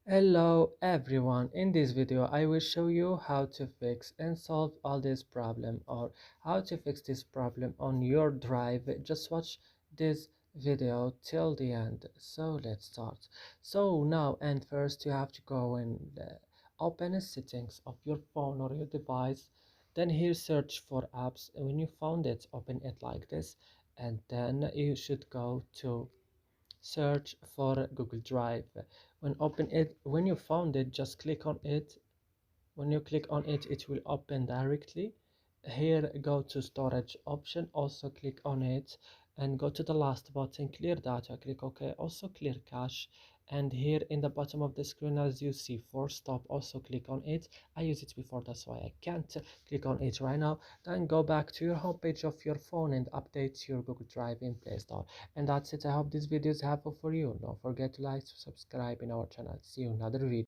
Hello everyone, in this video I will show you how to fix and solve all this problem, or how to fix this problem on your drive. Just watch this video till the end. So let's start. So now and first you have to go and open the settings of your phone or your device. Then here search for apps, and when you found it, open it like this, and then you should go to search for Google Drive. When you found it, just click on it. When you click on it, it will open directly. Here, go to storage option, also click on it, and go to the last button, clear data, click OK, also clear cache. And here in the bottom of the screen, as you see, force stop, also click on it. I used it before, that's why I can't click on it right now. Then go back to your home page of your phone and update your Google Drive in Play Store. And that's it. I hope this video is helpful for you. Don't forget to like, subscribe in our channel. See you in another video.